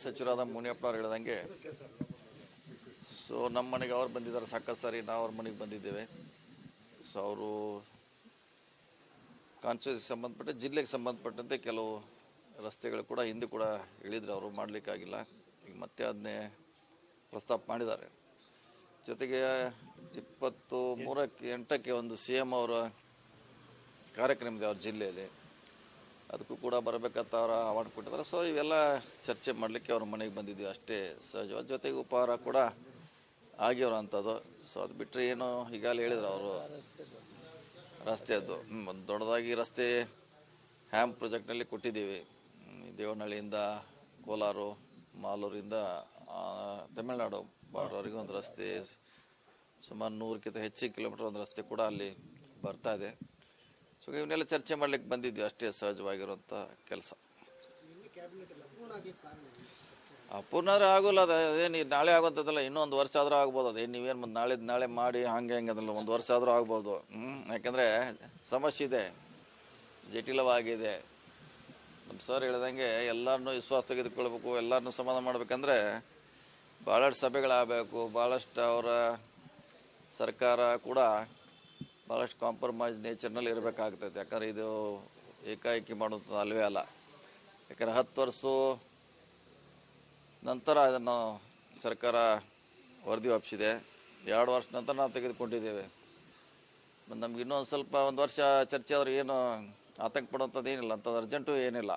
ಸಚಿವರಾದ ಮುನಿಯಪ್ಪ ಅವ್ರು ಹೇಳಿದಂಗೆ ಸೊ ನಮ್ಮ ಮನೆಗೆ ಅವ್ರು ಬಂದಿದ್ದಾರೆ ಸಾಕಷ್ಟು ಸಾರಿ, ನಾವು ಅವ್ರ ಮನೆಗೆ ಬಂದಿದ್ದೇವೆ. ಸೊ ಅವರು ಕಾನ್ಸ್ಟಿಟ್ಯೂನ್ಸಿಗೆ ಸಂಬಂಧಪಟ್ಟ ಜಿಲ್ಲೆಗೆ ಸಂಬಂಧಪಟ್ಟಂತೆ ಕೆಲವು ರಸ್ತೆಗಳು ಕೂಡ ಹಿಂದೆ ಕೂಡ ಹೇಳಿದ್ರು, ಅವರು ಮಾಡಲಿಕ್ಕಾಗಿಲ್ಲ. ಈಗ ಮತ್ತೆ ಅದನ್ನೇ ಪ್ರಸ್ತಾಪ ಮಾಡಿದ್ದಾರೆ. ಜೊತೆಗೆ 23/8 ಒಂದು CM ಅವರ ಕಾರ್ಯಕ್ರಮ ಇದೆ ಅವ್ರ ಜಿಲ್ಲೆಯಲ್ಲಿ, ಅದಕ್ಕೂ ಕೂಡ ಬರಬೇಕಂತ ಅವರ ಅವಾರ್ಡ್ ಕೊಟ್ಟಿದ್ದಾರೆ. ಸೊ ಇವೆಲ್ಲ ಚರ್ಚೆ ಮಾಡಲಿಕ್ಕೆ ಅವ್ರ ಮನೆಗೆ ಬಂದಿದ್ದೀವಿ ಅಷ್ಟೇ ಸಹಜವಾದ. ಜೊತೆಗೆ ಉಪಹಾರ ಕೂಡ ಆಗಿರೋ ಅಂಥದ್ದು. ಸೊ ಅದು ಬಿಟ್ಟರೆ ಏನು ಈಗಾಗಲೇ ಹೇಳಿದ್ರು ಅವರು ರಸ್ತೆಯದ್ದು ಒಂದು ದೊಡ್ಡದಾಗಿ ರಸ್ತೆ ಹ್ಯಾಮ್ ಪ್ರಾಜೆಕ್ಟ್ನಲ್ಲಿ ಕೊಟ್ಟಿದ್ದೀವಿ. ದೇವನಹಳ್ಳಿಯಿಂದ ಕೋಲಾರ, ಮಾಲೂರಿಂದ ತಮಿಳುನಾಡು ಬಾರ್ಡರ್ವರೆಗೆ ಒಂದು ರಸ್ತೆ, ಸುಮಾರು 100ಕ್ಕಿಂತ ಹೆಚ್ಚು ಕಿಲೋಮೀಟರ್ ಒಂದು ರಸ್ತೆ ಕೂಡ ಅಲ್ಲಿ ಬರ್ತಾ ಇದೆ. ಸೊ ಇವನ್ನೆಲ್ಲ ಚರ್ಚೆ ಮಾಡ್ಲಿಕ್ಕೆ ಬಂದಿದ್ವಿ ಅಷ್ಟೇ ಸಹಜವಾಗಿರುವಂಥ ಕೆಲಸ. ಅಪೂರ್ಣಾದ್ರೆ ಆಗೋಲ್ಲ, ಅದೇನು ನಾಳೆ ಆಗುವಂಥದ್ದಲ್ಲ, ಇನ್ನೊಂದು ವರ್ಷ ಆದರೂ ಆಗ್ಬೋದು. ಅದೇನು ನೀವೇನು ಮತ್ತು ನಾಳೆ ಮಾಡಿ ಹಾಗೆ ಅದಲ್ಲ, ಒಂದು ವರ್ಷ ಆದರೂ ಆಗ್ಬೋದು. ಯಾಕೆಂದರೆ ಸಮಸ್ಯೆ ಇದೆ, ಜಟಿಲವಾಗಿದೆ. ನಮ್ಮ ಸರ್ ಹೇಳ್ದಂಗೆ ಎಲ್ಲರನ್ನೂ ವಿಶ್ವಾಸ ತೆಗೆದುಕೊಳ್ಬೇಕು, ಎಲ್ಲರನ್ನೂ ಸಮಾಧಾನ ಮಾಡಬೇಕಂದ್ರೆ ಭಾಳಷ್ಟು ಸಭೆಗಳಾಗಬೇಕು, ಭಾಳಷ್ಟು ಅವರ ಸರ್ಕಾರ ಕೂಡ ಭಾಳಷ್ಟು ಕಾಂಪ್ರಮೈಸ್ ನೇಚರ್ನಲ್ಲಿ ಇರಬೇಕಾಗ್ತದೆ. ಯಾಕಂದರೆ ಇದು ಏಕಾಏಕಿ ಮಾಡುವಂಥದ್ದು ಅಲ್ವೇ ಅಲ್ಲ. ಯಾಕಂದರೆ 10 ವರ್ಷ ನಂತರ ಅದನ್ನು ಸರ್ಕಾರ ವರದಿ ಒಪ್ಪಿಸಿದೆ. 2 ವರ್ಷ ನಂತರ ನಾವು ತೆಗೆದುಕೊಂಡಿದ್ದೇವೆ. ಮತ್ತು ನಮ್ಗೆ ಇನ್ನೊಂದು ಸ್ವಲ್ಪ ಒಂದು ವರ್ಷ ಚರ್ಚೆ ಆದರೂ ಏನು ಆತಂಕ ಪಡುವಂಥದ್ದು ಏನಿಲ್ಲ, ಅಂಥದ್ದು ಅರ್ಜೆಂಟು ಏನಿಲ್ಲ.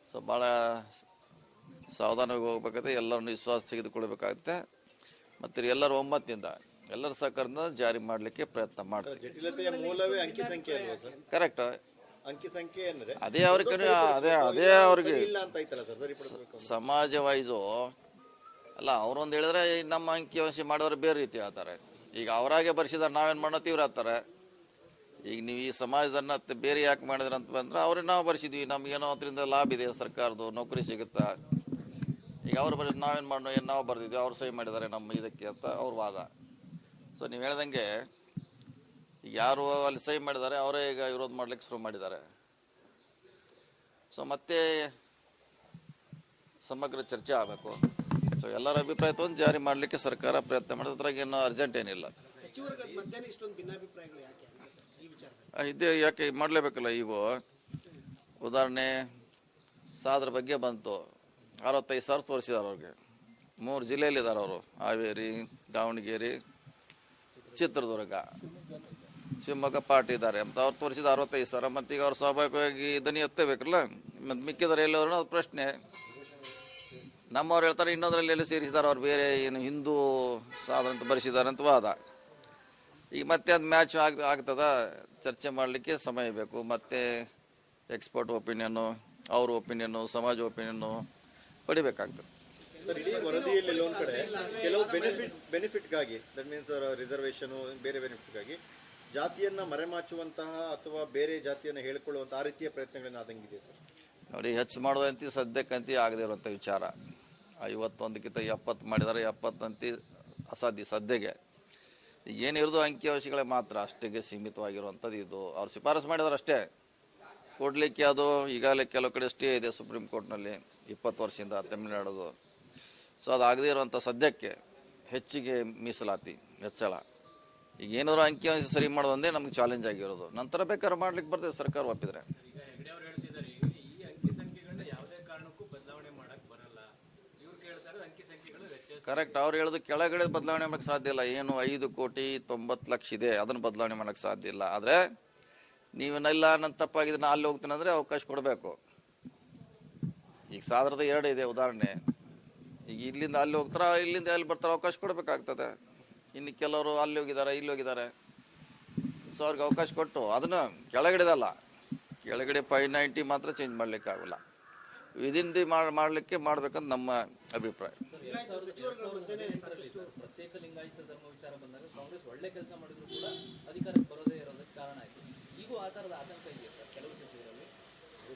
ಸೊ ಭಾಳ ಸಾವಧಾನವಾಗಿ ಹೋಗ್ಬೇಕಾಗುತ್ತೆ, ಎಲ್ಲರನ್ನು ವಿಶ್ವಾಸ ತೆಗೆದುಕೊಳ್ಬೇಕಾಗುತ್ತೆ. ಮತ್ತು ಎಲ್ಲರ ಒಮ್ಮತದಿಂದ ಎಲ್ಲರ ಸಹಕಾರದಿಂದ ಜಾರಿ ಮಾಡಲಿಕ್ಕೆ ಪ್ರಯತ್ನ ಮಾಡ್ತೀವಿ. ಕರೆಕ್ಟ್, ಅದೇ ಅವ್ರಿಗೆ ಸಮಾಜ ವೈಸು ಅಲ್ಲ. ಅವ್ರೊಂದು ಹೇಳಿದ್ರೆ ನಮ್ಮ ಅಂಕಿಅಂಶ ಮಾಡೋರು ಬೇರೆ ರೀತಿ ಹೇಳ್ತಾರೆ. ಈಗ ಅವರಾಗೆ ಬರ್ಸಿದಾರೆ, ನಾವೇನು ಮಾಡೋ ತೀವ್ರ ಆಗ್ತಾರೆ. ಈಗ ನೀವು ಈ ಸಮಾಜದನ್ನ ಬೇರೆ ಯಾಕೆ ಮಾಡಿದ್ರೆ ಅಂತ ಬಂದ್ರೆ ಅವ್ರಿಗೆ ನಾವು ಬರ್ಸಿದ್ವಿ, ನಮ್ಗೇನೋ ಅದರಿಂದ ಲಾಭ ಇದೆ, ಸರ್ಕಾರದ್ದು ನೌಕರಿ ಸಿಗುತ್ತಾ. ಈಗ ಅವ್ರು ನಾವೇನು ಮಾಡೋ ಏನು ನಾವು ಬರ್ದಿದ್ವಿ, ಅವ್ರು ಸಹಿ ಮಾಡಿದ್ದಾರೆ ನಮ್ಮ ಇದಕ್ಕೆ ಅಂತ ಅವ್ರ ವಾದ. ಸೊ ನೀವು ಹೇಳ್ದಂಗೆ ಯಾರು ಅಲ್ಲಿ ಸಹಿ ಮಾಡಿದ್ದಾರೆ ಅವರೇ ಈಗ ವಿರೋಧ ಮಾಡ್ಲಿಕ್ಕೆ ಶುರು ಮಾಡಿದ್ದಾರೆ. ಸೊ ಮತ್ತೆ ಸಮಗ್ರ ಚರ್ಚೆ ಆಗಬೇಕು. ಸೊ ಎಲ್ಲರ ಅಭಿಪ್ರಾಯ ತಗೊಂಡು ಜಾರಿ ಮಾಡಲಿಕ್ಕೆ ಸರ್ಕಾರ ಪ್ರಯತ್ನ ಮಾಡಿದ್ರೆ ಅದ್ರಾಗ ಏನೋ ಅರ್ಜೆಂಟ್ ಏನಿಲ್ಲ. ಇದೇ ಯಾಕೆ ಮಾಡಲೇಬೇಕಲ್ಲ. ಈಗ ಉದಾಹರಣೆ ಸಾದ್ರ ಬಗ್ಗೆ ಬಂತು, 65,000 ತೋರಿಸಿದ್ದಾರೆ ಅವ್ರಿಗೆ. 3 ಜಿಲ್ಲೆಯಲ್ಲಿದ್ದಾರೆ ಅವರು, ಹಾವೇರಿ, ದಾವಣಗೆರೆ, ಚಿತ್ರದುರ್ಗ, ಶಿವಮೊಗ್ಗ ಪಾರ್ಟಿ ಇದ್ದಾರೆ ಅಂತ ಅವ್ರು ತೋರಿಸಿದ 65,000. ಮತ್ತು ಈಗ ಅವ್ರು ಸ್ವಾಭಾವಿಕವಾಗಿ ಇದನ್ನು ಎತ್ತಬೇಕಲ್ಲ, ಮತ್ತು ಮಿಕ್ಕಿದರೆ ಎಲ್ಲರೂ ಅದು ಪ್ರಶ್ನೆ. ನಮ್ಮವ್ರು ಹೇಳ್ತಾರೆ ಇನ್ನೊಂದರಲ್ಲಿ ಎಲ್ಲಿ ಸೇರಿಸಿದ್ದಾರೆ, ಅವ್ರು ಬೇರೆ ಏನು ಹಿಂದೂ ಸಾಧನ ಅಂತ ಬರೆಸಿದ್ದಾರೆ ಅಂತ ವಾದ. ಈಗ ಮತ್ತೆ ಅದು ಮ್ಯಾಚ್ ಆಗ್ತದ, ಚರ್ಚೆ ಮಾಡಲಿಕ್ಕೆ ಸಮಯ ಬೇಕು. ಮತ್ತು ಎಕ್ಸ್ಪರ್ಟ್ ಒಪಿನಿಯನ್ನು, ಅವ್ರ ಒಪಿನಿಯನ್ನು, ಸಮಾಜ ಒಪಿನಿಯನ್ನು ಪಡಿಬೇಕಾಗ್ತದೆ. ಇಡೀ ವರದಿಯಲ್ಲಿ ಒಂದು ಕಡೆ ಕೆಲವು ಬೆನಿಫಿಟ್ಗಾಗಿ, ದಟ್ ಮೀನ್ಸ್ ರಿಸರ್ವೇಷನು, ಬೇರೆ ಬೆನಿಫಿಟ್ಗಾಗಿ ಜಾತಿಯನ್ನು ಮರೆಮಾಚುವಂತಹ ಅಥವಾ ಬೇರೆ ಜಾತಿಯನ್ನು ಹೇಳಿಕೊಳ್ಳುವಂಥ ಆ ರೀತಿಯ ಪ್ರಯತ್ನಗಳನ್ನ ಆದಂಗಿದೆ ಸರ್. ನೋಡಿ, ಹೆಚ್ಚು ಮಾಡೋದಂತ ಸದ್ಯಕ್ಕಂತ ಆಗದೆ ಇರುವಂಥ ವಿಚಾರ. 51ಕ್ಕಿಂತ 70 ಮಾಡಿದ್ದಾರೆ, 70 ಅಂತಿ ಅಸಾಧ್ಯ ಸದ್ಯಗೆ. ಏನಿರೋದು ಅಂಕಿಅಂಶಗಳೇ ಮಾತ್ರ, ಅಷ್ಟಿಗೆ ಸೀಮಿತವಾಗಿರುವಂಥದ್ದು. ಇದು ಅವ್ರು ಶಿಫಾರಸು ಮಾಡಿದಾರೆ ಅಷ್ಟೇ ಕೊಡಲಿಕ್ಕೆ. ಅದು ಈಗಾಗಲೇ ಕೆಲವು ಕಡೆ ಸ್ಟೇ ಇದೆ ಸುಪ್ರೀಂ ಕೋರ್ಟ್ನಲ್ಲಿ 20 ವರ್ಷದಿಂದ ತಮಿಳುನಾಡು. ಸೊ ಅದಾಗದೇ ಇರುವಂಥ ಸದ್ಯಕ್ಕೆ ಹೆಚ್ಚಿಗೆ ಮೀಸಲಾತಿ ಹೆಚ್ಚಳ. ಈಗ ಏನಾದ್ರು ಅಂಕಿಅಂಶ ಸರಿ ಮಾಡೋದಂದೇ ನಮ್ಗೆ ಚಾಲೆಂಜ್ ಆಗಿರೋದು. ನಂತರ ಬೇಕಾದ್ರೆ ಮಾಡ್ಲಿಕ್ಕೆ ಬರ್ತದೆ ಸರ್ಕಾರ ಒಪ್ಪಿದ್ರೆ. ಕರೆಕ್ಟ್, ಅವ್ರು ಹೇಳೋದು ಕೆಳಗಡೆ ಬದಲಾವಣೆ ಮಾಡೋಕ್ಕೆ ಸಾಧ್ಯ ಇಲ್ಲ. ಏನು 5,90,00,000 ಇದೆ, ಅದನ್ನು ಬದಲಾವಣೆ ಮಾಡೋಕ್ಕೆ ಸಾಧ್ಯ ಇಲ್ಲ. ಆದರೆ ನೀವನ್ನೆಲ್ಲ ನನ್ನ ತಪ್ಪಾಗಿದೆ, ನಾ ಅಲ್ಲಿ ಹೋಗ್ತೀನಿ ಅಂದರೆ ಅವಕಾಶ ಕೊಡಬೇಕು. ಈಗ ಸಾಧಾರದ 2 ಇದೆ ಉದಾಹರಣೆ. ಈಗ ಇಲ್ಲಿಂದ ಅಲ್ಲಿ ಹೋಗ್ತಾರ, ಇಲ್ಲಿಂದ ಅಲ್ಲಿ ಬರ್ತಾರೆ, ಅವಕಾಶ ಕೊಡಬೇಕಾಗ್ತದೆ. ಇನ್ನು ಕೆಲವರು ಅಲ್ಲಿ ಹೋಗಿದ್ದಾರೆ, ಇಲ್ಲಿ ಹೋಗಿದ್ದಾರೆ. ಸೊ ಅವ್ರಿಗೆ ಅವಕಾಶ ಕೊಟ್ಟು ಅದನ್ನು ಕೆಳಗಡೆದಲ್ಲ, ಕೆಳಗಡೆ 590 ಮಾತ್ರ ಚೇಂಜ್ ಮಾಡಲಿಕ್ಕಾಗಲ್ಲ. ವಿದಿನ್ ದಿ ಮಾಡಲಿಕ್ಕೆ ಮಾಡ್ಬೇಕಂತ ನಮ್ಮ ಅಭಿಪ್ರಾಯ. ಪ್ರತ್ಯೇಕ ಲಿಂಗಾಯತ ಧರ್ಮ ವಿಚಾರ ಬಂದಾಗ ಕಾಂಗ್ರೆಸ್ ಒಳ್ಳೆ ಕೆಲಸ ಮಾಡಿದ್ರು ಕೂಡ ಅಧಿಕಾರಕ್ಕೆ ಬರೋದೇ ಇರೋದಕ್ಕೆ ಕಾರಣ ಆಯಿತು. ಈಗೂ ಆ ಥರದ ಆತಂಕ ಇದೆಯಾ ಸರ್ ಕೆಲವು ಸಚಿವರಲ್ಲಿ?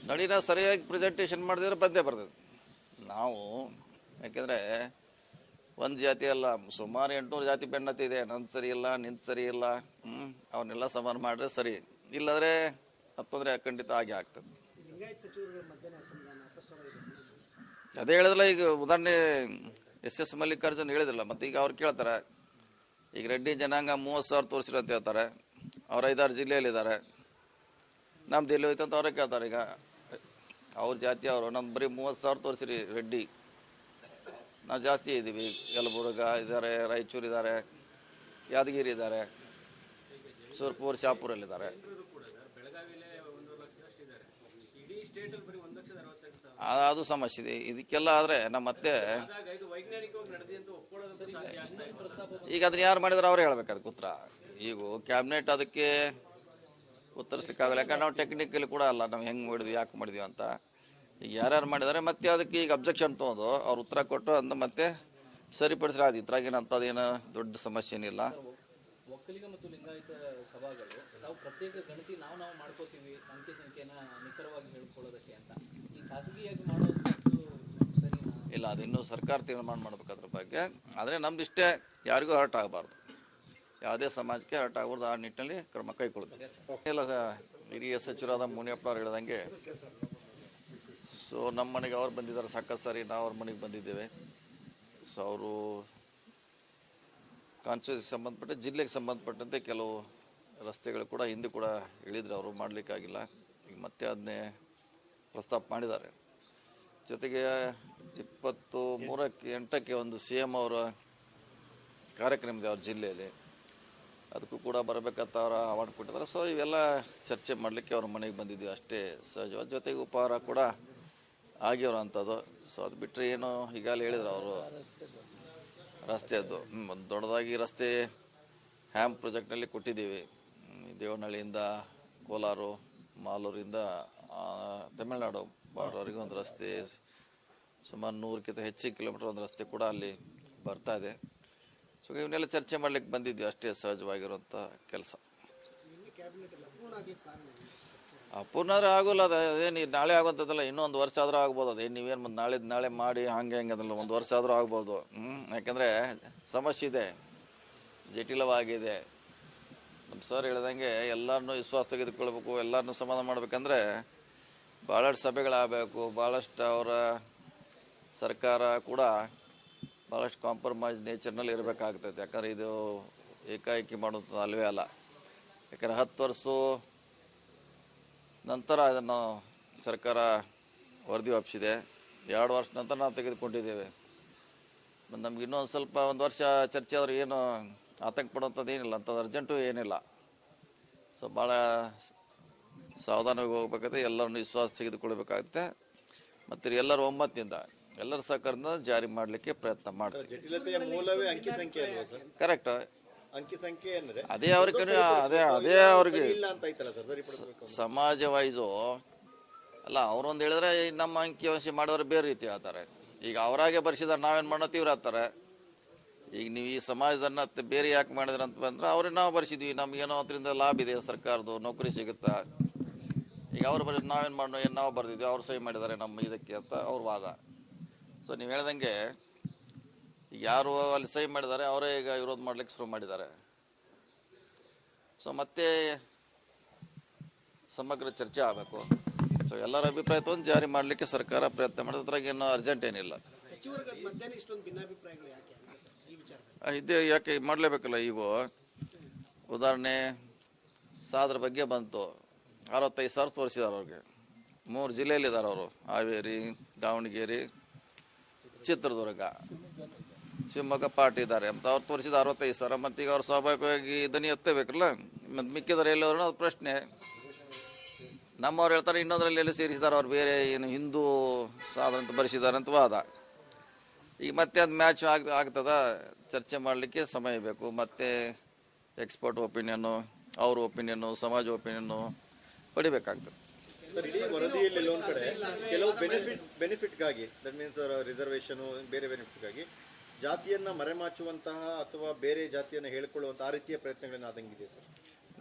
ನೋಡಿ, ನಾವು ಸರಿಯಾಗಿ ಪ್ರೆಸೆಂಟೇಷನ್ ಮಾಡಿದ್ರೆ ಬಂದೇ ಬರ್ತದೆ. ನಾವು ಯಾಕೆಂದರೆ ಒಂದು ಜಾತಿ ಅಲ್ಲ, ಸುಮಾರು 800 ಜಾತಿ ಬೆನ್ನತ್ತಿ ಇದೆ. ನಂದು ಸರಿ ಇಲ್ಲ, ನಿಂದು ಸರಿ ಇಲ್ಲ, ಅವನ್ನೆಲ್ಲ ಸಮಾನ ಮಾಡಿದ್ರೆ ಸರಿ, ಇಲ್ಲದ್ರೆ ತೊಂದರೆ ಖಂಡಿತ ಆಗಿ ಆಗ್ತದೆ. ಅದೇ ಹೇಳಿದ್ರಲ್ಲ, ಈಗ ಉದಾಹರಣೆ ಎಸ್ ಮಲ್ಲಿಕಾರ್ಜುನ್ ಹೇಳಿದ್ರಲ್ಲ, ಮತ್ತು ಈಗ ಅವ್ರು ಕೇಳ್ತಾರೆ, ಈಗ ರೆಡ್ಡಿ ಜನಾಂಗ 30,000 ತೋರಿಸಿರೋ ಅಂತ ಹೇಳ್ತಾರೆ, ಅವ್ರು 5-6 ಜಿಲ್ಲೆಯಲ್ಲಿದ್ದಾರೆ. ನಮ್ದು ಎಲ್ಲಿ ಹೋಯ್ತು ಅಂತ ಅವರೇ ಕೇಳ್ತಾರೆ. ಈಗ ಅವ್ರ ಜಾತಿ ಅವರು ನಮ್ದು ಬರೀ 30,000 ತೋರಿಸಿರಿ ರೆಡ್ಡಿ, ನಾವು ಜಾಸ್ತಿ ಇದ್ದೀವಿ. ಯಲಬುರ್ಗ ಇದ್ದಾರೆ, ರಾಯಚೂರು ಇದ್ದಾರೆ, ಯಾದಗಿರಿ ಇದ್ದಾರೆ, ಸುರ್ಪುರ್ ಶಾಪುರಲ್ಲಿದ್ದಾರೆ. ಅದು ಸಮಸ್ಯೆ ಇದೆ. ಇದಕ್ಕೆಲ್ಲ ಆದರೆ ನಮ್ಮ ಮತ್ತೆ ಈಗ ಅದನ್ನ ಯಾರು ಮಾಡಿದ್ರೆ ಅವರೇ ಹೇಳ್ಬೇಕು ಅದಕ್ಕೆ ಉತ್ತರ. ಈಗ ಕ್ಯಾಬಿನೆಟ್ ಅದಕ್ಕೆ ಉತ್ತರಿಸ್ಲಿಕ್ಕಾಗಲ್ಲ, ಯಾಕಂದ್ರೆ ನಾವು ಟೆಕ್ನಿಕಲಿ ಕೂಡ ಅಲ್ಲ, ನಾವು ಹೆಂಗೆ ಮಾಡಿದ್ವಿ ಯಾಕೆ ಮಾಡಿದ್ವಿ ಅಂತ. ಈಗ ಯಾರ್ಯಾರು ಮಾಡಿದ್ದಾರೆ ಮತ್ತೆ ಅದಕ್ಕೆ ಈಗ ಅಬ್ಜೆಕ್ಷನ್ ತೊಗೊಂಡು ಅವ್ರು ಉತ್ತರ ಕೊಟ್ಟು ಅಂತ ಮತ್ತೆ ಸರಿಪಡಿಸ್ರೆ ಅದು ಇದ್ರಾಗೇನು ಅಂಥದ್ದೇನು ದೊಡ್ಡ ಸಮಸ್ಯೆ ಏನಿಲ್ಲ. ಒಕ್ಕಲಿಗ ಮತ್ತು ಲಿಂಗಾಯತ ಸಭಾಗಳು ನಾವು ಪ್ರತ್ಯೇಕ ಗಣತಿ ನಾವು ಮಾಡ್ಕೋತೀವಿ ಅಂಕಿ ಸಂಖ್ಯೆನ ನಿಖರವಾಗಿ ಹೇಳ್ಕೊಳ್ಳೋದಕ್ಕೆ ಅಂತ, ಈ ಖಾಸಗಿಯಾಗಿ ಮಾಡೋದು ಸರಿನಾ? ಇಲ್ಲ, ಅದಿನ್ನೂ ಸರ್ಕಾರ ತೀರ್ಮಾನ ಮಾಡ್ಬೇಕು ಅದ್ರ ಬಗ್ಗೆ. ಆದರೆ ನಮ್ದು ಇಷ್ಟೇ, ಯಾರಿಗೂ ಹರ್ಟ್ ಆಗಬಾರ್ದು, ಯಾವುದೇ ಸಮಾಜಕ್ಕೆ ಹರ್ಟ್ ಆಗಬಾರ್ದು, ಆ ನಿಟ್ಟಿನಲ್ಲಿ ಕ್ರಮ ಕೈಗೊಳ್ಳುತ್ತೆ. ಇಲ್ಲ, ಹಿರಿಯ ಸಚಿವರಾದ ಮುನಿಯಪ್ಪ ಅವ್ರು ಹೇಳಿದಂಗೆ, ಸೊ ನಮ್ಮ ಮನೆಗೆ ಅವ್ರು ಬಂದಿದ್ದಾರೆ ಸಾಕಷ್ಟು ಸಾರಿ, ನಾವು ಅವ್ರ ಮನೆಗೆ ಬಂದಿದ್ದೇವೆ. ಸೊ ಅವರು ಕಾನ್ಸ್ಟಿಟ್ಯೂನ್ಸಿಗೆ ಸಂಬಂಧಪಟ್ಟ ಜಿಲ್ಲೆಗೆ ಸಂಬಂಧಪಟ್ಟಂತೆ ಕೆಲವು ರಸ್ತೆಗಳು ಕೂಡ ಹಿಂದೆ ಕೂಡ ಹೇಳಿದ್ರು, ಅವರು ಮಾಡಲಿಕ್ಕಾಗಿಲ್ಲ. ಈಗ ಮತ್ತೆ ಅದನ್ನೇ ಪ್ರಸ್ತಾಪ ಮಾಡಿದ್ದಾರೆ. ಜೊತೆಗೆ 23/8 ಒಂದು CM ಅವರ ಕಾರ್ಯಕ್ರಮ ಇದೆ ಅವ್ರ ಜಿಲ್ಲೆಯಲ್ಲಿ, ಅದಕ್ಕೂ ಕೂಡ ಬರಬೇಕಂತ ಅವರ ಆಹ್ವಾನ ಕೊಟ್ಟಿದ್ದಾರೆ. ಸೊ ಇವೆಲ್ಲ ಚರ್ಚೆ ಮಾಡಲಿಕ್ಕೆ ಅವ್ರ ಮನೆಗೆ ಬಂದಿದ್ದೀವಿ ಅಷ್ಟೇ ಸಹಜವಾದ. ಜೊತೆಗೆ ಉಪಹಾರ ಕೂಡ ಆಗಿರೋ ಅಂಥದ್ದು. ಸೊ ಅದು ಬಿಟ್ಟರೆ ಏನು ಈಗಾಗಲೇ ಹೇಳಿದ್ರು ಅವರು, ರಸ್ತೆಯದ್ದು ಒಂದು ದೊಡ್ಡದಾಗಿ ರಸ್ತೆ ಹ್ಯಾಮ್ ಪ್ರಾಜೆಕ್ಟ್ನಲ್ಲಿ ಕೊಟ್ಟಿದ್ದೀವಿ. ದೇವನಹಳ್ಳಿಯಿಂದ ಕೋಲಾರ, ಮಾಲೂರಿಂದ ತಮಿಳುನಾಡು ಬಾರ್ಡರ್ವರೆಗೆ ಒಂದು ರಸ್ತೆ, ಸುಮಾರು 100ಕ್ಕಿಂತ ಹೆಚ್ಚಿನ ಕಿಲೋಮೀಟರ್ ಒಂದು ರಸ್ತೆ ಕೂಡ ಅಲ್ಲಿ ಬರ್ತಾ ಇದೆ. ಸೊ ಇವನ್ನೆಲ್ಲ ಚರ್ಚೆ ಮಾಡ್ಲಿಕ್ಕೆ ಬಂದಿದ್ವಿ ಅಷ್ಟೇ, ಸಹಜವಾಗಿರುವಂಥ ಕೆಲಸ. ಅಪೂರ್ಣ ಆಗೋಲ್ಲ, ಅದೇನು ನಾಳೆ ಆಗುವಂಥದ್ದಲ್ಲ, ಇನ್ನೊಂದು ವರ್ಷ ಆದರೂ ಆಗ್ಬೋದು. ಅದೇನು ನೀವೇನು ಮತ್ತು ನಾಳೆ ಮಾಡಿ ಹಂಗೆ ಅದಲ್ಲ, ಒಂದು ವರ್ಷ ಆದರೂ ಆಗ್ಬೋದು. ಯಾಕಂದರೆ ಸಮಸ್ಯೆ ಇದೆ, ಜಟಿಲವಾಗಿದೆ. ನಮ್ಮ ಸರ್ ಹೇಳ್ದಂಗೆ ಎಲ್ಲರನ್ನೂ ವಿಶ್ವಾಸ ತೆಗೆದುಕೊಳ್ಬೇಕು, ಎಲ್ಲರನ್ನೂ ಸಮಾಧಾನ ಮಾಡಬೇಕಂದ್ರೆ ಭಾಳಷ್ಟು ಸಭೆಗಳಾಗಬೇಕು, ಭಾಳಷ್ಟು ಅವರ ಸರ್ಕಾರ ಕೂಡ ಭಾಳಷ್ಟು ಕಾಂಪ್ರಮೈಸ್ ನೇಚರ್ನಲ್ಲಿ ಇರಬೇಕಾಗ್ತೈತೆ. ಯಾಕಂದರೆ ಇದು ಏಕಾಏಕಿ ಮಾಡುವಂಥದ್ದು ಅಲ್ವೇ ಅಲ್ಲ. ಯಾಕಂದರೆ 10 ವರ್ಷ ನಂತರ ಅದನ್ನು ಸರ್ಕಾರ ವರದಿ ಒಪ್ಪಿಸಿದೆ. 2 ವರ್ಷ ನಂತರ ನಾವು ತೆಗೆದುಕೊಂಡಿದ್ದೇವೆ. ನಮ್ಗೆ ಇನ್ನೊಂದು ಸ್ವಲ್ಪ ಒಂದು ವರ್ಷ ಚರ್ಚೆ ಆದರೂ ಏನು ಆತಂಕ ಪಡುವಂಥದ್ದು ಏನಿಲ್ಲ, ಅಂಥದ್ದು ಅರ್ಜೆಂಟು ಏನಿಲ್ಲ. ಸೊ ಭಾಳ ಸಾವಧಾನವಾಗಿ ಹೋಗ್ಬೇಕಾಗುತ್ತೆ, ಎಲ್ಲರನ್ನು ವಿಶ್ವಾಸ ತೆಗೆದುಕೊಳ್ಬೇಕಾಗುತ್ತೆ. ಮತ್ತು ಎಲ್ಲರ ಒಮ್ಮತ್ತಿಂದ, ಎಲ್ಲರ ಸಹಕಾರದಿಂದ ಜಾರಿ ಮಾಡಲಿಕ್ಕೆ ಪ್ರಯತ್ನ ಮಾಡ್ತೀವಿ. ಜಟಿಲತೆಯ ಮೂಲವೇ ಅಂಕಿ ಸಂಖ್ಯೆ ಅಲ್ವಾ ಸರ್? ಕರೆಕ್ಟ್. ಅಂಕಿ ಸಂಖ್ಯೆ ಅಂದ್ರೆ ಅದೇ ಅವ್ರಿಗೆ ಅದೇ ಅವ್ರಿಗೆ ಇಲ್ಲ ಅಂತ ಐತಲ್ಲ ಸರ್, ಸರಿಪಡಿಸಬೇಕು. ಸಮಾಜ ವೈಸು ಅಲ್ಲ, ಅವರೊಂದು ಹೇಳಿದ್ರೆ ನಮ್ಮ ಅಂಕಿಅಂಶ ಮಾಡೋರು ಬೇರೆ ರೀತಿ ಹೇಳ್ತಾರೆ. ಈಗ ಅವರಾಗೆ ಬರ್ಸಿದಾರೆ, ನಾವೇನು ಮಾಡೋದು ಇವ್ರು ಹೇಳ್ತಾರೆ. ಈಗ ನೀವು ಈ ಸಮಾಜದನ್ನ ಬೇರೆ ಯಾಕೆ ಮಾಡಿದ್ರೆ ಅಂತ ಬಂದ್ರೆ, ಅವ್ರಿಗೆ ನಾವು ಬರ್ಸಿದ್ವಿ, ನಮ್ಗೇನೋ ಅದರಿಂದ ಲಾಭ ಇದೆ, ಸರ್ಕಾರದ್ದು ನೌಕರಿ ಸಿಗುತ್ತಾ. ಈಗ ಅವ್ರು ಬರೀ ನಾವೇನು ಮಾಡೋ, ಏನು ನಾವು ಬರ್ದಿದ್ವಿ, ಅವ್ರು ಸಹಿ ಮಾಡಿದ್ದಾರೆ ನಮ್ಮ ಇದಕ್ಕೆ ಅಂತ ಅವ್ರ ವಾದ. ಸೊ ನೀವು ಹೇಳ್ದಂಗೆ ಯಾರು ಅಲ್ಲಿ ಸಹಿ ಮಾಡಿದ್ದಾರೆ ಅವರೇ ಈಗ ವಿರೋಧ ಮಾಡ್ಲಿಕ್ಕೆ ಶುರು ಮಾಡಿದ್ದಾರೆ. ಸೊ ಮತ್ತೆ ಸಮಗ್ರ ಚರ್ಚೆ ಆಗಬೇಕು. ಸೊ ಎಲ್ಲರ ಅಭಿಪ್ರಾಯ ತೊಗೊಂಡು ಜಾರಿ ಮಾಡಲಿಕ್ಕೆ ಸರ್ಕಾರ ಪ್ರಯತ್ನ ಮಾಡಿದ್ರೆ ಅದ್ರಾಗ ಏನು ಅರ್ಜೆಂಟ್ ಏನಿಲ್ಲ. ಇದೇ ಯಾಕೆ ಮಾಡಲೇಬೇಕಲ್ಲ. ಈಗ ಉದಾಹರಣೆ ಸಾದ್ರ ಬಗ್ಗೆ ಬಂತು, 65,000 ತೋರಿಸಿದ್ದಾರೆ ಅವ್ರಿಗೆ. 3 ಜಿಲ್ಲೆಯಲ್ಲಿದ್ದಾರೆ ಅವರು, ಹಾವೇರಿ, ದಾವಣಗೆರೆ, ಚಿತ್ರದುರ್ಗ, ಶಿವಮೊಗ್ಗ ಪಾರ್ಟಿ ಇದ್ದಾರೆ ಅಂತ ಅವ್ರು ತೋರಿಸಿದ 65,000. ಮತ್ತೀಗ ಅವ್ರು ಸ್ವಾಭಾವಿಕವಾಗಿ ದನಿ ಎತ್ತಬೇಕಲ್ಲ, ಮತ್ತು ಮಿಕ್ಕಿದ್ರೆ ಎಲ್ಲರೂ ಅದು ಪ್ರಶ್ನೆ. ನಮ್ಮವ್ರು ಹೇಳ್ತಾರೆ ಇನ್ನೊಂದರಲ್ಲಿ ಎಲ್ಲಿ ಸೇರಿಸಿದ್ದಾರೆ ಅವ್ರು, ಬೇರೆ ಏನು ಹಿಂದೂ ಸಾಧನ ಅಂತ ಬರೆಸಿದ್ದಾರೆ ಅಂತ ವಾದ. ಈಗ ಮತ್ತೆ ಅದು ಮ್ಯಾಚ್ ಆಗ್ತದ, ಚರ್ಚೆ ಮಾಡಲಿಕ್ಕೆ ಸಮಯ ಬೇಕು. ಮತ್ತು ಎಕ್ಸ್ಪರ್ಟ್ ಒಪಿನಿಯನ್ನು, ಅವ್ರ ಒಪಿನಿಯನ್ನು, ಸಮಾಜ ಒಪಿನಿಯನ್ನು ಪಡಿಬೇಕಾಗ್ತದೆ. ಸರ್, ಇಡೀ ವರದಿಯಲ್ಲಿ ಒಂದು ಕಡೆ ಕೆಲವು ಬೆನಿಫಿಟ್ಗಾಗಿ, ದಟ್ ಮೀನ್ಸ್ ರಿಸರ್ವೇಷನು, ಬೇರೆ ಬೆನಿಫಿಟ್ಗಾಗಿ ಜಾತಿಯನ್ನ ಮರೆಮಾಚುವಂತಹ ಅಥವಾ ಬೇರೆ ಜಾತಿಯನ್ನು ಹೇಳ್ಕೊಳ್ಳುವಂಥ ಆ ರೀತಿಯ ಪ್ರಯತ್ನಗಳನ್ನ ಆದಂಗಿದೆ ಸರ್.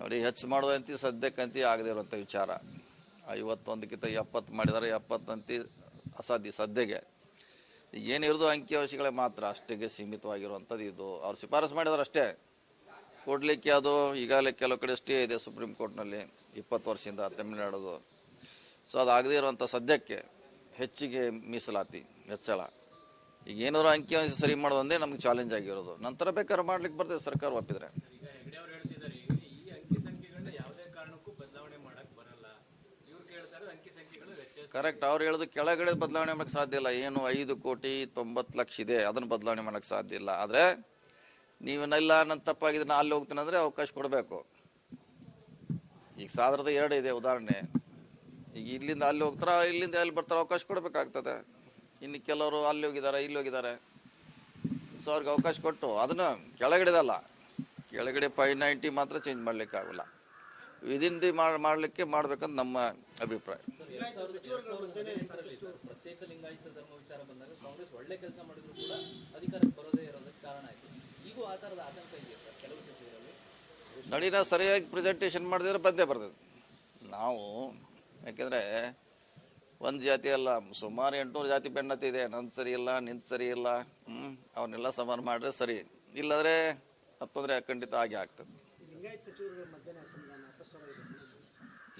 ನೋಡಿ, ಹೆಚ್ಚು ಮಾಡೋದಂತ ಸದ್ಯಕ್ಕಂತಿ ಆಗದೆ ಇರುವಂಥ ವಿಚಾರ. 51ಕ್ಕಿಂತ 70 ಮಾಡಿದ್ದಾರೆ, 70 ಅಂತಿ ಅಸಾಧ್ಯ ಸದ್ಯಗೆ. ಈಗ ಏನಿರೋದು ಅಂಕಿಅಂಶಗಳೇ ಮಾತ್ರ, ಅಷ್ಟಿಗೆ ಸೀಮಿತವಾಗಿರುವಂಥದ್ದು. ಇದು ಅವ್ರು ಶಿಫಾರಸು ಮಾಡಿದಾರೆ ಅಷ್ಟೇ, ಕೊಡಲಿಕ್ಕೆ ಅದು ಈಗಾಗಲೇ ಕೆಲವು ಕಡೆ ಸ್ಟೇ ಇದೆ ಸುಪ್ರೀಂ ಕೋರ್ಟ್ನಲ್ಲಿ 20 ವರ್ಷದಿಂದ ತಮಿಳುನಾಡುದು. ಸೊ ಅದು ಆಗದೇ ಇರುವಂಥ ಸದ್ಯಕ್ಕೆ ಹೆಚ್ಚಿಗೆ ಮೀಸಲಾತಿ ಹೆಚ್ಚಳ. ಈಗ ಏನಾದ್ರು ಅಂಕಿಅಂಶ ಸರಿ ಮಾಡೋದಂದೇ ನಮ್ಗೆ ಚಾಲೆಂಜ್ ಆಗಿರೋದು. ನಂತರ ಬೇಕಾದ್ರೆ ಮಾಡ್ಲಿಕ್ಕೆ ಬರ್ತದೆ ಸರ್ಕಾರ ಒಪ್ಪಿದ್ರೆ. ಕರೆಕ್ಟ್, ಅವ್ರು ಹೇಳೋದು ಕೆಳಗಡೆ ಬದಲಾವಣೆ ಮಾಡೋಕ್ಕೆ ಸಾಧ್ಯ ಇಲ್ಲ. ಏನು 5,90,00,000 ಇದೆ, ಅದನ್ನು ಬದಲಾವಣೆ ಮಾಡೋಕ್ಕೆ ಸಾಧ್ಯ ಇಲ್ಲ. ಆದರೆ ನೀವನ್ನೆಲ್ಲ ನನ್ನ ತಪ್ಪಾಗಿದ್ರೆ ನಾನು ಅಲ್ಲಿ ಹೋಗ್ತೀನಿ ಅಂದರೆ ಅವಕಾಶ ಕೊಡಬೇಕು. ಈಗ ಸಾಧಾರದ 2 ಇದೆ ಉದಾಹರಣೆ. ಈಗ ಇಲ್ಲಿಂದ ಅಲ್ಲಿ ಹೋಗ್ತಾರ, ಇಲ್ಲಿಂದ ಅಲ್ಲಿ ಬರ್ತಾರೆ, ಅವಕಾಶ ಕೊಡಬೇಕಾಗ್ತದೆ. ಇನ್ನು ಕೆಲವರು ಅಲ್ಲಿ ಹೋಗಿದ್ದಾರೆ, ಇಲ್ಲಿ ಹೋಗಿದ್ದಾರೆ, ಸೊ ಅವ್ರಿಗೆ ಅವಕಾಶ ಕೊಟ್ಟು ಅದನ್ನು ಕೆಳಗಡೆದಲ್ಲ, ಕೆಳಗಡೆ 590 ಮಾತ್ರ ಚೇಂಜ್ ಮಾಡಲಿಕ್ಕೆ ಆಗೋಲ್ಲ. ವಿದಿನ್ ದಿ ಮಾಡಲಿಕ್ಕೆ ಮಾಡ್ಬೇಕಂತ ನಮ್ಮ ಅಭಿಪ್ರಾಯ. ಪ್ರತ್ಯೇಕ ಲಿಂಗಾಯತ ಧರ್ಮ ವಿಚಾರ ಬಂದಾಗ ಕಾಂಗ್ರೆಸ್ ಒಳ್ಳೆ ಕೆಲಸ ಮಾಡಿದ್ರು ಕೂಡ ಅಧಿಕಾರಕ್ಕೆ ಬರೋದೇ ಇರೋದಕ್ಕೆ ಕಾರಣ ಆಯಿತು. ಈಗೂ ಆ ಥರದ ಆತಂಕ ಇದೆಯಾ ಸರ್ ಕೆಲವು ಸಚಿವರಲ್ಲಿ? ನೋಡಿ, ನಾವು ಸರಿಯಾಗಿ ಪ್ರೆಸೆಂಟೇಷನ್ ಮಾಡಿದ್ರೆ ಬಂದೇ ಬರ್ತದೆ. ನಾವು ಯಾಕೆಂದರೆ ಒಂದು ಜಾತಿ ಅಲ್ಲ, ಸುಮಾರು 800 ಜಾತಿ ಬೆನ್ನತ್ತಿ ಇದೆ. ನಂದು ಸರಿ ಇಲ್ಲ, ನಿಂದು ಸರಿ ಇಲ್ಲ, ಅವನ್ನೆಲ್ಲ ಸಮಾನ ಮಾಡಿದ್ರೆ ಸರಿ, ಇಲ್ಲದ್ರೆ ತೊಂದರೆ ಖಂಡಿತ ಆಗಿ ಆಗ್ತದೆ.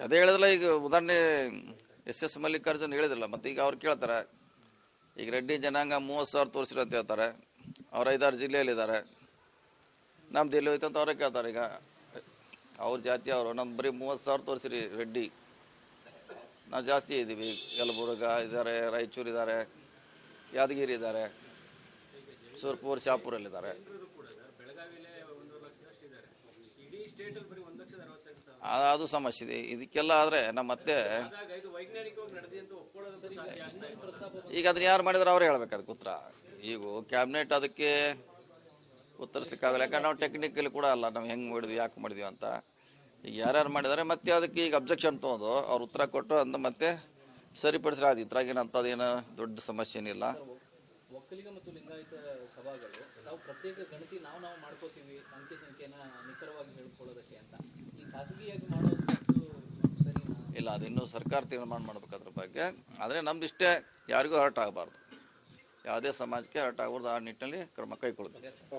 ಅದೇ ಹೇಳಿದ್ರಲ್ಲ, ಈಗ ಉದಾಹರಣೆ ಎಸ್ ಮಲ್ಲಿಕಾರ್ಜುನ್ ಹೇಳಿದ್ರಲ್ಲ, ಮತ್ತು ಈಗ ಅವ್ರು ಕೇಳ್ತಾರೆ, ಈಗ ರೆಡ್ಡಿ ಜನಾಂಗ 30,000 ತೋರಿಸಿರು ಅಂತ ಹೇಳ್ತಾರೆ. ಅವ್ರು 5-6 ಜಿಲ್ಲೆಯಲ್ಲಿದ್ದಾರೆ. ನಮ್ದು ಎಲ್ಲಿ ಹೋಯ್ತು ಅಂತ ಅವರೇ ಕೇಳ್ತಾರೆ. ಈಗ ಅವ್ರ ಜಾತಿ ಅವರು ನಮ್ದು ಬರೀ 30,000 ತೋರಿಸಿರಿ ರೆಡ್ಡಿ, ನಾವು ಜಾಸ್ತಿ ಇದ್ದೀವಿ. ಯಲಬುರ್ಗ ಇದ್ದಾರೆ, ರಾಯಚೂರು ಇದ್ದಾರೆ, ಯಾದಗಿರಿ ಇದ್ದಾರೆ, ಸುರ್ಪುರ್, ಶಾಪುರಲ್ಲಿದ್ದಾರೆ. ಅದು ಸಮಸ್ಯೆ ಇದೆ. ಇದಕ್ಕೆಲ್ಲ ಆದರೆ ನಮ್ಮ ಮತ್ತೆ ಈಗ ಅದನ್ನ ಯಾರು ಮಾಡಿದ್ರೆ ಅವರೇ ಹೇಳ್ಬೇಕು ಅದಕ್ಕೆ ಉತ್ತರ. ಈಗ ಕ್ಯಾಬಿನೆಟ್ ಅದಕ್ಕೆ ಉತ್ತರಿಸ್ಲಿಕ್ಕಾಗಲ್ಲ, ಯಾಕಂದ್ರೆ ನಾವು ಟೆಕ್ನಿಕಲಿ ಕೂಡ ಅಲ್ಲ, ನಾವು ಹೆಂಗೆ ಮಾಡಿದ್ವಿ, ಯಾಕೆ ಮಾಡಿದ್ವಿ ಅಂತ. ಈಗ ಯಾರ್ಯಾರು ಮಾಡಿದ್ದಾರೆ ಮತ್ತೆ ಅದಕ್ಕೆ ಈಗ ಅಬ್ಜೆಕ್ಷನ್ ತೊಗೊಂಡು ಅವ್ರು ಉತ್ತರ ಕೊಟ್ಟು ಅಂತ ಮತ್ತೆ ಸರಿಪಡಿಸ್ರೆ ಅದು. ಇದ್ರಾಗೇನು ದೊಡ್ಡ ಸಮಸ್ಯೆ ಏನಿಲ್ಲ. ಒಕ್ಕಲಿಗ ಮತ್ತು ಲಿಂಗಾಯತ ಸಭಾಗಳು ನಾವು ಪ್ರತ್ಯೇಕ ಗಣತಿ ನಾವು ಮಾಡ್ಕೋತೀವಿ ಅಂಕಿ ಸಂಖ್ಯೆನ ನಿಖರವಾಗಿ ಹೇಳ್ಕೊಳ್ಳೋದಕ್ಕೆ ಅಂತ ಈ ಖಾಸಗಿಯಾಗಿ ಮಾಡೋದು ಸರಿನಾ? ಇಲ್ಲ, ಅದು ಇನ್ನೂ ಸರ್ಕಾರ ತೀರ್ಮಾನ ಮಾಡ್ಬೇಕು ಅದ್ರ ಬಗ್ಗೆ. ಆದರೆ ನಮ್ದಿಷ್ಟೇ, ಯಾರಿಗೂ ಹರ್ಟ್ ಆಗಬಾರ್ದು, ಯಾವುದೇ ಸಮಾಜಕ್ಕೆ ಹರ್ಟ್ ಆಗಬಾರ್ದು. ಆ ನಿಟ್ಟಿನಲ್ಲಿ ಕ್ರಮ ಕೈಗೊಳ್ಳಬೇಕು.